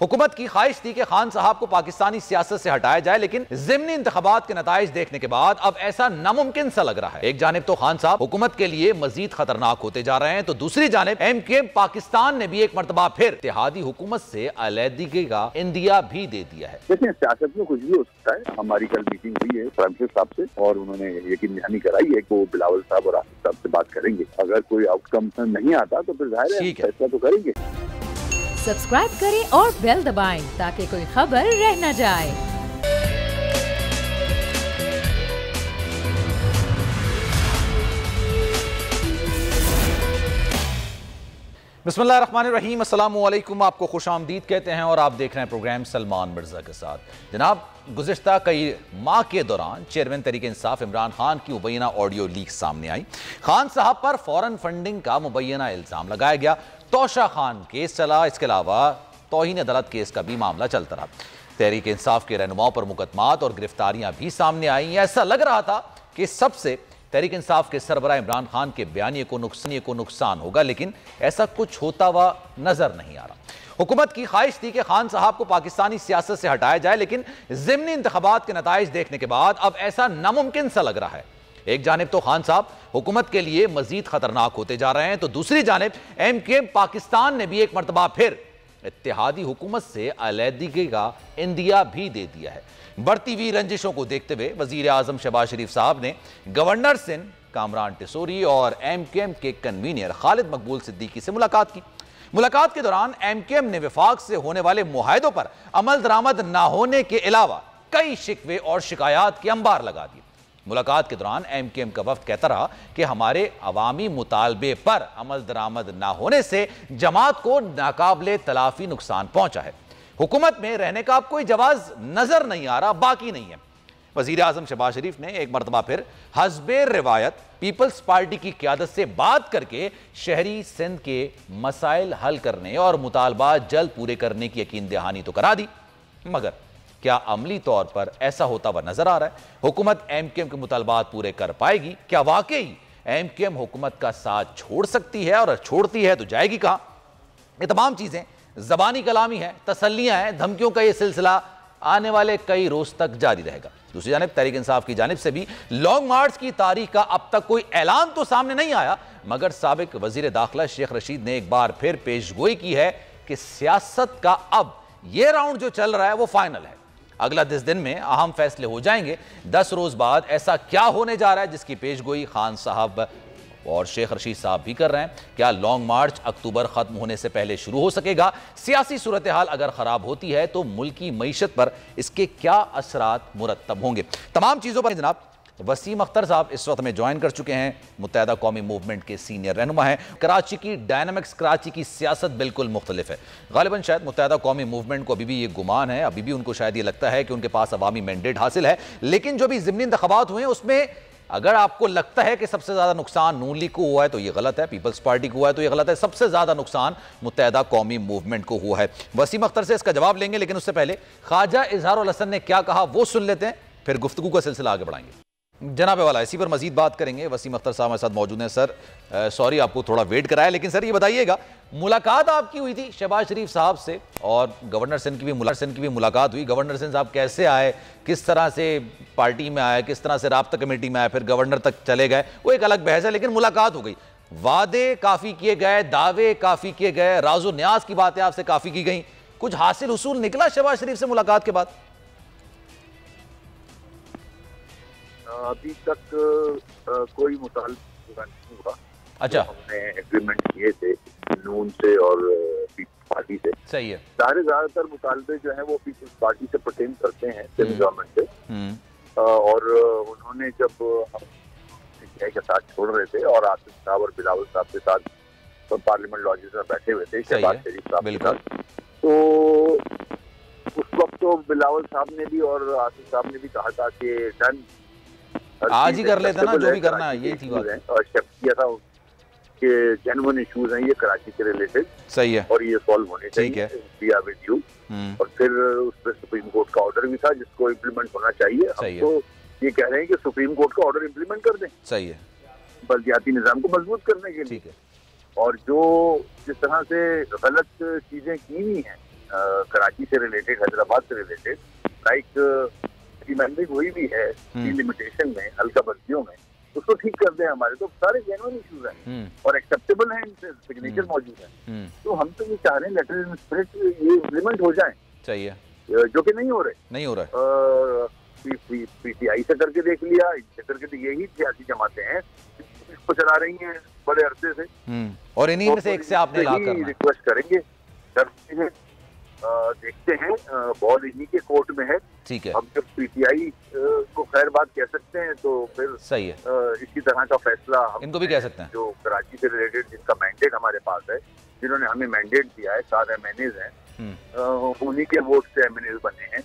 हुकूमत की ख्वाहिश थी कि खान साहब को पाकिस्तानी सियासत से हटाया जाए, लेकिन ज़िमनी इंतखाबात के नताइज देखने के बाद अब ऐसा नामुमकिन सा लग रहा है। एक जानिब तो खान साहब हुकूमत के लिए मजीद खतरनाक होते जा रहे हैं, तो दूसरी जानिब MKM पाकिस्तान ने भी एक मरतबा फिर इत्तेहादी हुकूमत से अलहदगी का इंदिया भी दे दिया है। देखिए, सियासत में कुछ भी हो सकता है। हमारी कल मीटिंग हुई है प्राइम मिनिस्टर साहब से और उन्होंने यकीन दहानी कराई है कि वो बिलावल साहब और आसिफ साहब से बात करेंगे। अगर कोई आउटकम नहीं आता तो फिर जाहिर है फैसला तो करेंगे। सब्सक्राइब करें और बेल दबाएं ताकि कोई खबर रह न जाए। बिस्मिल्लाहिर्रहमानिर्रहीम, अस्सलामुअलैकुम। आपको खुशामदीद कहते हैं और आप देख रहे हैं प्रोग्राम सलमान मिर्जा के साथ। जनाब, गुज़िश्ता कई माह के दौरान चेयरमैन तहरीक इंसाफ इमरान खान की मुबैना ऑडियो लीक सामने आई। खान साहब पर फौरन फंडिंग का मुबैना इल्ज़ाम लगाया गया। तोशा खान केस चला, इसके अलावा तौहीन अदालत केस का भी मामला चलता रहा। तहरीक इंसाफ के रहनुमाओं पर मुकदमात और गिरफ्तारियां भी सामने आई। ऐसा लग रहा था कि सबसे तहरीक इंसाफ के सरबराह इमरान खान के बयानिए को नुकसान होगा, लेकिन ऐसा कुछ होता हुआ नजर नहीं आ रहा। हुकूमत की ख्वाहिश थी कि खान साहब को पाकिस्तानी सियासत से हटाया जाए, लेकिन ज़िमनी इंतखाबात के नताइज देखने के बाद अब ऐसा नामुमकिन सा लग रहा है। एक जानिब तो खान साहब हुकूमत के लिए मजीद खतरनाक होते जा रहे हैं, तो दूसरी जानिब MKM पाकिस्तान ने भी एक मरतबा फिर इत्तेहादी हुकूमत से अलहदगी का इंदिया भी दे दिया है। बढ़ती हुई रंजिशों को देखते हुए वजीर आजम शहबाज शरीफ साहब ने गवर्नर सिंध कामरान टिसोरी और MKM के कन्वीनर खालिद मकबूल सिद्दीकी से मुलाकात की। मुलाकात के दौरान MKM ने वफाक से होने वाले मुआहदों पर अमल दरामद ना होने के अलावा कई शिकवे और शिकायत के अंबार लगा दिए। मुलाकात के दौरान MKM का वफ्द कहता रहा कि हमारे अवामी मुतालबे पर अमल दरामद ना होने से जमात को नाकाबिले तलाफी नुकसान पहुंचा है। हुकूमत में रहने का अब कोई जवाज नजर नहीं आ रहा, बाकी नहीं है। वजीर आजम शहबाज शरीफ ने एक मरतबा फिर हस्बे रिवायत पीपल्स पार्टी की क़यादत से बात करके शहरी सिंध के मसाइल हल करने और मुतालबात जल्द पूरे करने की यकीन दहानी तो करा दी, मगर क्या अमली तौर पर ऐसा होता हुआ नजर आ रहा है? हुकूमत MKM के मुतालबात पूरे कर पाएगी? क्या वाकई MKM हुकूमत का साथ छोड़ सकती है, और छोड़ती है तो जाएगी कहां? ये तमाम चीजें ज़बानी कलामी है, तसल्लियां हैं, धमकियों का ये सिलसिला आने वाले कई रोज तक जारी रहेगा। दूसरी जानिब तहरीक इंसाफ की जानिब से भी लॉन्ग मार्च की तारीख का अब तक कोई ऐलान तो सामने नहीं आया, मगर साबिक वजीर दाखिला शेख रशीद ने एक बार फिर पेशगोई की है कि सियासत का अब यह राउंड जो चल रहा है वो फाइनल है। अगला 10 दिन में अहम फैसले हो जाएंगे। 10 रोज बाद ऐसा क्या होने जा रहा है जिसकी पेशगोई खान साहब और शेख रशीद साहब भी कर रहे हैं। क्या लॉन्ग मार्च अक्टूबर खत्म होने से पहले शुरू हो सकेगा? सियासी सूरत हाल अगर खराब होती है तो मुल्की मईशत पर इसके क्या असरात मुरतब होंगे? तमाम चीजों पर जनाब वसीम अख्तर साहब इस वक्त में ज्वाइन कर चुके हैं। मुत्तहदा कौमी मूवमेंट के सीनियर रहनुमा हैं। कराची की डायनामिक्स, कराची की सियासत बिल्कुल मुख्तलिफ है। गालिबन शायद मुत्तहदा कौमी मूवमेंट को अभी भी ये गुमान है, अभी भी उनको शायद ये लगता है कि उनके पास अवामी मैंडेट हासिल है, लेकिन जो भी ज़िमनी इंतखाबात हुए हैं उसमें अगर आपको लगता है कि सबसे ज्यादा नुकसान नून लीग को हुआ है तो यह गलत है, पीपल्स पार्टी को हुआ है तो यह गलत है, सबसे ज्यादा नुकसान मुत्तहदा कौमी मूवमेंट को हुआ है। वसीम अख्तर से इसका जवाब लेंगे, लेकिन उससे पहले ख्वाजा इजहारुल हसन ने क्या कहा वो सुन लेते हैं, फिर गुफ्तगू का सिलसिला आगे बढ़ाएंगे। जनाब वाला इसी पर मजीद बात करेंगे। वसीम अख्तर साहब हमारे साथ मौजूद हैं। सर, सॉरी आपको थोड़ा वेट कराया, लेकिन सर ये बताइएगा, मुलाकात आपकी हुई थी शहबाज शरीफ साहब से और गवर्नर सिंध की भी मुलाकात हुई। गवर्नर सिंध साहब कैसे आए, किस तरह से पार्टी में आए, किस तरह से राब्ता कमेटी में आए, फिर गवर्नर तक चले गए, वो एक अलग बहस है, लेकिन मुलाकात हो गई। वादे काफ़ी किए गए, दावे काफ़ी किए गए, राजो न्याज की बातें आपसे काफ़ी की गई, कुछ हासिल हुसूल निकला शहबाज शरीफ से मुलाकात के बाद? अभी तक कोई मुतालबा नहीं हुआ। अच्छा, हमने एग्रीमेंट किए थे नून से और पीपल्स पार्टी से। सही है। ज्यादातर मुतालबे जो हैं वो पीपल्स पार्टी से पर्टेन करते हैं, सिंध गवर्नमेंट से। और उन्होंने जब हम के साथ छोड़ रहे थे और आसिफ साहब और बिलावल साहब के साथ तो पार्लियामेंट लॉजेस में बैठे हुए थे शहबाज शरीफ साहब के साथ, तो उस वक्त तो बिलावल साहब ने भी और आसिफ साहब ने भी कहा था कि डन, आज ही कर लेते ना जो भी करना है, ये थी बात। और शक किया था कि जेन्युइन इश्यूज हैं ये कराची के रिलेटेड, सही है, और ये सॉल्व होने चाहिए, वी आर विद यू। और फिर उस पर सुप्रीम कोर्ट का ऑर्डर भी था जिसको इम्प्लीमेंट होना चाहिए। हम तो ये कह रहे हैं कि सुप्रीम कोर्ट का ऑर्डर इम्प्लीमेंट कर दें, सही है, बल्दियाती निजाम को मजबूत करने के लिए। और जो जिस तरह से गलत चीजें की हुई हैं कराची से रिलेटेड, हैदराबाद से रिलेटेड, लाइक मैंडेट हुई भी है लिमिटेशन में, हल्का बस्तियों में, उसको ठीक कर दें हमारे, तो सारे जेन्युइन इश्यूज हैं और एक्सेप्टेबल हैं, इनसे सिग्नेचर मौजूद है। तो हम तो ये चाह रहे हैं लेटर इन स्पिरिट ये इम्प्लीमेंट हो जाए, चाहिए, जो कि नहीं हो रहे। पीटीआई से करके देख लिया, इनसे करके, यही सियासी जमातें हैं इसको चला रही हैं बड़े अरसे से, और इन्हीं में से एक से आपने रिक्वेस्ट करेंगे, करते हैं, देखते हैं, बॉल इन्हीं के कोर्ट में है। ठीक है, अब जब पीटीआई को खैर बात कह सकते हैं तो फिर सही है, इसी तरह का फैसला इनको भी कह सकते हैं। जो कराची से रिलेटेड जिनका मैंडेट हमारे पास है, जिन्होंने हमें मैंडेट दिया है, 7 MNAs हैं, उन्हीं के वोट से MNAs बने हैं,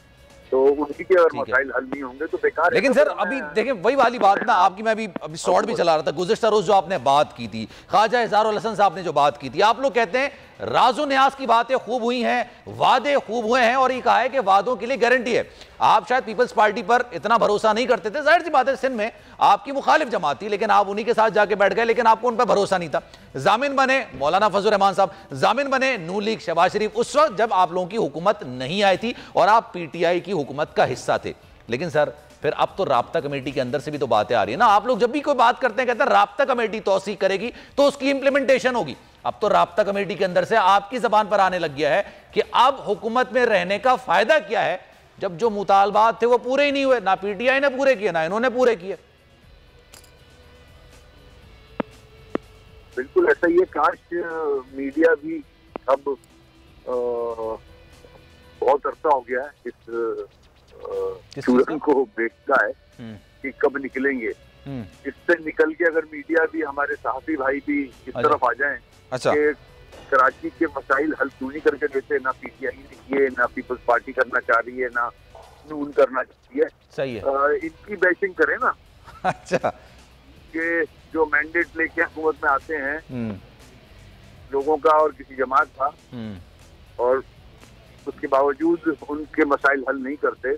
तो उनकी के अगर मसाइल हल नहीं होंगे तो बेकार है। लेकिन सर अभी देखें वही वाली बात ना आपकी, मैं अभी शॉर्ट भी चला रहा था, गुज़िश्ता रोज जो आपने बात की थी, ख्वाजा इज़हारुल हसन साहब ने जो बात की थी, आप लोग कहते हैं राजो न्यास की बातें खूब हुई हैं, वादे खूब हुए हैं, और ये कहा है कि वादों के लिए गारंटी है। आप शायद पीपल्स पार्टी पर इतना भरोसा नहीं करते थे, जाहिर सी बात है सिंध में आपकी मुखालिफ जमात थी, लेकिन आप उन्हीं के साथ जाके बैठ गए, लेकिन आपको उन पर भरोसा नहीं था। जामिन बने मौलाना फजल रहमान साहब, जामिन बने नून लीग शहबाज शरीफ, उस वक्त जब आप लोगों की हुकूमत नहीं आई थी और आप पीटीआई की हुकूमत का हिस्सा थे। लेकिन सर फिर अब तो राब्ता कमेटी के अंदर से भी तो बातें आ रही है ना, आप लोग जब भी कोई बात करते हैं कहते हैं राब्ता कमेटी तौसीक करेगी तो उसकी इंप्लीमेंटेशन होगी। अब तो राब्ता कमेटी के अंदर से आपकी जबान पर आने लग गया है कि अब हुकूमत में रहने का फायदा क्या है, जब जो मुतालबात थे वो पूरे ही नहीं हुए, ना पीटीआई ने पूरे किए ना इन्होंने पूरे किए। बिल्कुल ऐसा ही है, काश मीडिया भी अब बहुत अरसा हो गया है इस चूरन को देखता है कि कब निकलेंगे, इससे निकल के अगर मीडिया भी, हमारे सहाफी भाई भी इस तरफ आ जाएं कि कराची के मसाइल हल क्यों नहीं करके देते, ना पीटीआई ने किए, ना पीपल्स पार्टी करना चाह रही है, ना नून करना चाहती है, सही है, इनकी बैशिंग करें ना। अच्छा, कि जो मैंडेट लेके हुकूमत में आते हैं लोगों का और किसी जमात का, और उसके बावजूद उनके मसाइल हल नहीं करते,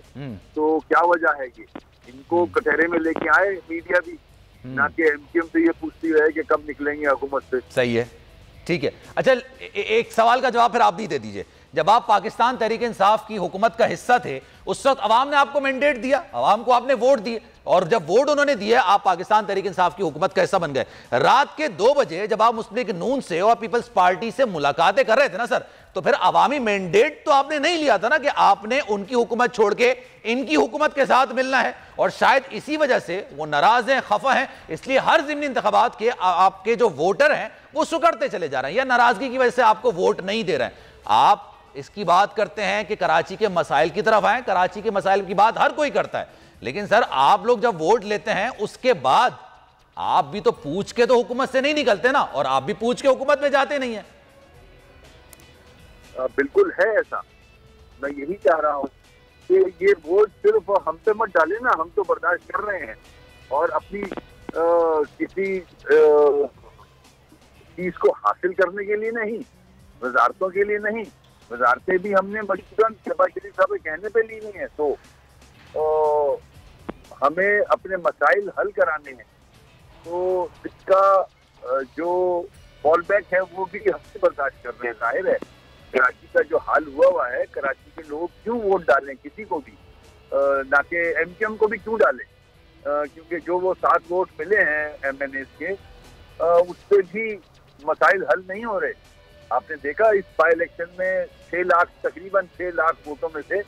तो क्या वजह है कि इनको कटहरे में लेके आए मीडिया भी, ना कि एमक्यूएम से ये पूछती है कि कब निकलेंगे हुकूमत से। सही है, ठीक है। अच्छा एक सवाल का जवाब फिर आप भी दे दीजिए, जब आप पाकिस्तान तहरीक इंसाफ की हुकूमत का हिस्सा थे उस वक्त अवाम ने आपको मैंडेट दिया, अवाम को आपने वोट दिए, और जब वोट उन्होंने दिए आप पाकिस्तान तहरीक इंसाफ की हुकूमत का हिस्सा बन गए। रात के 2 बजे जब आप मुस्लिम लीग नून से और पीपल्स पार्टी से मुलाकातें कर रहे थे ना सर, तो फिर अवामी मैंडेट तो आपने नहीं लिया था ना कि आपने उनकी हुकूमत छोड़ के इनकी हुकूमत के साथ मिलना है, और शायद इसी वजह से वो नाराज हैं, खफा हैं, इसलिए हर ज़िमनी इंतखाबात के आपके जो वोटर हैं वो सुकड़ते चले जा रहे हैं, या नाराजगी की वजह से आपको वोट नहीं दे रहे हैं। आप इसकी बात करते हैं कि कराची के मसाइल की तरफ आए, कराची के मसाइल की बात हर कोई करता है, लेकिन सर आप लोग जब वोट लेते हैं उसके बाद आप भी तो पूछ के तो हुकूमत से नहीं निकलते ना, और आप भी पूछ के हुकूमत में जाते नहीं है। बिल्कुल है ऐसा, मैं यही चाह रहा हूँ कि ये वोट सिर्फ हम पे मत डाले ना, हम तो बर्दाश्त कर रहे हैं, और अपनी किसी चीज को हासिल करने के लिए नहीं, वजारतों के लिए नहीं, वजारतें भी हमने मजबूरन शहबाज शरीफ साहब के कहने पे ली नहीं है, तो हमें अपने मसाइल हल कराने हैं, तो इसका जो फॉल बैक है वो भी हमसे बर्दाश्त कर रहे हैं। जाहिर है कराची का जो हाल हुआ है, कराची के लोग क्यों वोट डालें किसी को भी, ना कि एमक्यूएम को भी क्यों डालें, क्योंकि जो वो 7 वोट मिले हैं MNAs के, उससे भी मसाइल हल नहीं हो रहे। आपने देखा इस बाई इलेक्शन में 6 लाख, तकरीबन 6 लाख वोटों में से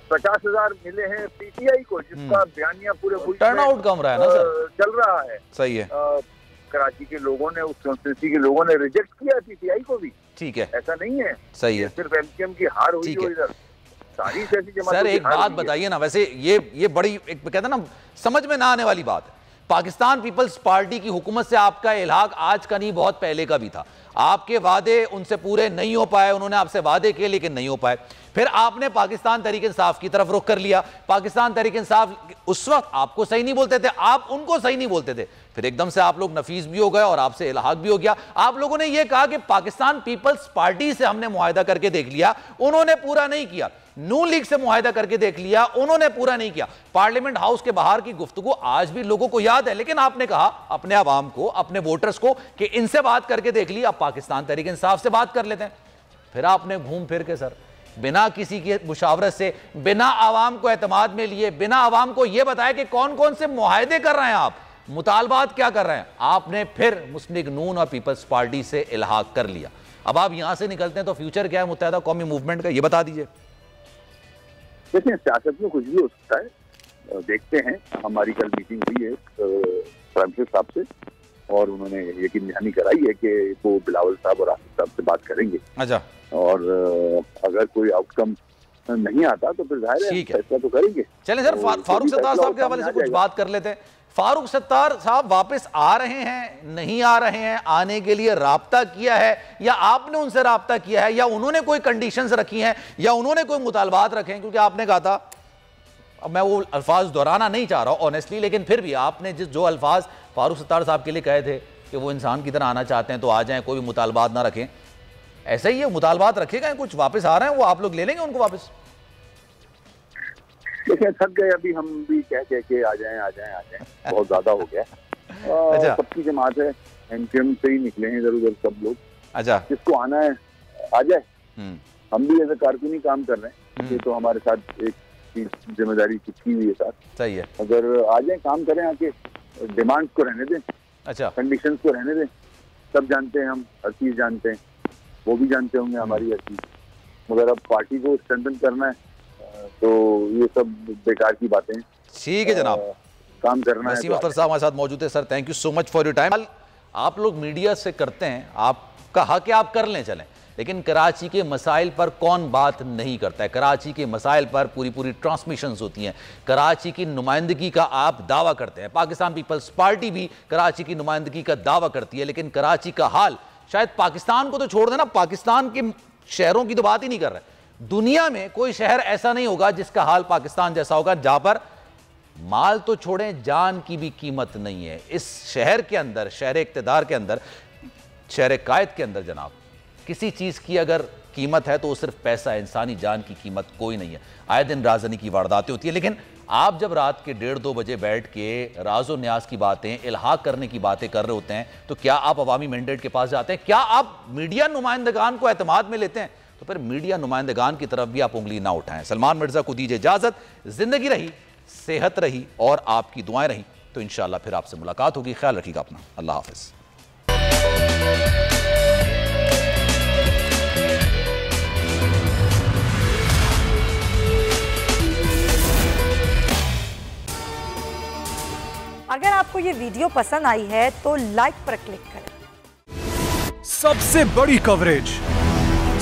50,000 मिले हैं पीटीआई को, जिसका बयानिया पूरे टर्नआउट कम रहा है ना सर, चल रहा है। सही है, कराची के लोगों ने, उस कॉन्स्टिट्यूंसी के लोगों ने रिजेक्ट किया पीटीआई को भी, ठीक है, ऐसा नहीं है, सही है, सिर्फ एमक्यूएम की हार हुई जो इधर सारी सियासी जमातें। सर एक बात बताइए ना, वैसे ये बड़ी एक कहते हैं ना समझ में ना आने वाली बात है, पाकिस्तान पीपल्स पार्टी की हुकूमत से आपका इल्हाक आज का नहीं बहुत पहले का भी था, आपके वादे उनसे पूरे नहीं हो पाए, उन्होंने आपसे वादे किए लेकिन नहीं हो पाए, फिर आपने पाकिस्तान तहरीक इंसाफ की तरफ रुख कर लिया, पाकिस्तान तहरीक इंसाफ उस वक्त आपको सही नहीं बोलते थे, आप उनको सही नहीं बोलते थे, फिर एकदम से आप लोग नफीस भी हो गए और आपसे इल्हाक भी हो गया। आप लोगों ने यह कहा कि पाकिस्तान पीपल्स पार्टी से हमने मुआहदा करके देख लिया, उन्होंने पूरा नहीं किया, नून लीग से मुआहदा करके देख लिया, उन्होंने पूरा नहीं किया, पार्लियामेंट हाउस के बाहर की गुफ्तगू आज भी लोगों को याद है, लेकिन आपने कहा अपने अवाम को, अपने वोटर्स को कि इनसे बात करके देख ली, अब पाकिस्तान तहरीक इंसाफ से बात कर लेते हैं। फिर आपने घूम फिर के सर बिना किसी की मुशावरत से, बिना आवाम को एतमाद में लिए, बिना आवाम को यह बताया कि कौन कौन से मुआहदे कर रहे हैं आप, मुतालबात क्या कर रहे हैं, आपने फिर मुस्लिम लीग नून और पीपल्स पार्टी से इल्हाक कर लिया। अब आप यहां से निकलते हैं तो फ्यूचर क्या है मुत्तहिदा कौमी मूवमेंट का, ये बता दीजिए। देखिए, सियासत में कुछ भी हो सकता है, देखते हैं। हमारी कल मीटिंग हुई है प्राइम मिनिस्टर साहब से और उन्होंने यकीन दहानी कराई है कि वो बिलावल साहब और आसिफ साहब से बात करेंगे। अच्छा। और अगर कोई आउटकम नहीं आता तो फिर जाहिर है फैसला तो करेंगे। चलें सर, फारूक सत्तार साहब के हवाले से कुछ बात कर लेते हैं। फारूक सत्तार साहब वापस आ रहे हैं, नहीं आ रहे हैं, आने के लिए राब्ता किया है या आपने उनसे राब्ता किया है या उन्होंने कोई कंडीशंस रखी हैं या उन्होंने कोई मुतालबात रखे हैं? क्योंकि आपने कहा था, अब मैं वो अल्फाज दोहराना नहीं चाह रहा ऑनेस्टली, लेकिन फिर भी आपने जो अल्फाज फारूक सत्तार साहब के लिए कहे थे कि वो इंसान की तरह आना चाहते हैं तो आ जाएं, कोई मुतालबात ना रखें, ऐसा ही है? मुतालबात रखेगा, कुछ वापस आ रहे हैं वो, आप लोग ले लेंगे उनको वापस? देखिए, थक गए अभी हम भी कह के आ जाएं आ जाएं आ जाएं, बहुत ज्यादा हो गया। अच्छा। सबकी जमात है, एमक्यूएम से ही निकले हैं इधर उधर सब लोग। अच्छा। जिसको आना है आ जाए। हम भी ऐसे कारकुनी काम कर रहे हैं, ये तो हमारे साथ एक जिम्मेदारी चिपकी हुई है साथ। सही है। अगर आ जाए काम करें, आके डिमांड्स को रहने दें। अच्छा। कंडीशंस को रहने दें। सब जानते हैं, हम हर चीज जानते हैं, वो भी जानते होंगे हमारी हर चीज, मगर अब पार्टी को स्ट्रेंथन करना है तो ये सब बेकार की बातें हैं। ठीक है जनाब, काम करना है। नसीम अख्तर साहब हमारे साथ मौजूद है। Sir, thank you so much for your time. आप लोग मीडिया से करते हैं, आपका हक है, आप कर लें, चलें, लेकिन कराची के मसाइल पर कौन बात नहीं करता है? कराची के मसाइल पर पूरी ट्रांसमिशंस होती हैं, कराची की नुमाइंदगी का आप दावा करते हैं, पाकिस्तान पीपल्स पार्टी भी कराची की नुमाइंदगी का दावा करती है, लेकिन कराची का हाल शायद पाकिस्तान को तो छोड़ देना, पाकिस्तान के शहरों की तो बात ही नहीं कर रहे, दुनिया में कोई शहर ऐसा नहीं होगा जिसका हाल पाकिस्तान जैसा होगा, जहां पर माल तो छोड़ें, जान की भी कीमत नहीं है। इस शहर के अंदर, शहर इक़्तिदार के अंदर, शहर कायद के अंदर जनाब, किसी चीज़ की अगर कीमत है तो वो सिर्फ पैसा है, इंसानी जान की कीमत कोई नहीं है। आए दिन राजधानी की वारदातें होती है, लेकिन आप जब रात के 1:30-2 बजे बैठ के राजो न्याज की बातें, इल्हाक करने की बातें कर रहे होते हैं, तो क्या आप अवामी मैंडेट के पास जाते हैं? क्या आप मीडिया नुमाइंदगान को एतमाद में लेते हैं? तो फिर मीडिया नुमाइंदगान की तरफ भी आप उंगली ना उठाएं। सलमान मिर्जा को दीजिए इजाजत। जिंदगी रही, सेहत रही और आपकी दुआएं रही तो इंशाअल्लाह फिर आपसे मुलाकात होगी। ख्याल रखिएगा अपना। अल्लाह हाफिज। अगर आपको ये वीडियो पसंद आई है तो लाइक पर क्लिक करें। सबसे बड़ी कवरेज,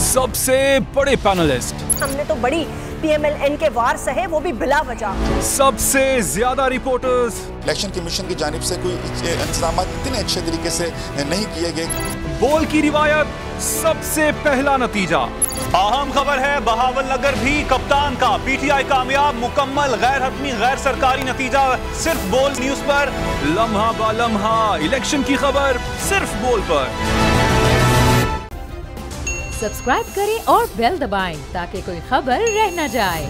सबसे बड़े पैनलिस्ट, हमने तो बड़ी PMLN के वार सहे, वो भी बिला वजह। सबसे ज्यादा रिपोर्टर्स। इलेक्शन कमीशन की जानिब से कोई इंतजाम इतने अच्छे तरीके से नहीं किए गए। बोल की रिवायत, सबसे पहला नतीजा। अहम खबर है बहावल नगर भी कप्तान का, PTI कामयाब, मुकम्मल गैर हतमी गैर सरकारी नतीजा सिर्फ बोल न्यूज पर। लम्हा बा लम्हा इलेक्शन की खबर सिर्फ बोल पर। सब्सक्राइब करें और बेल दबाएं ताकि कोई खबर रह न जाए।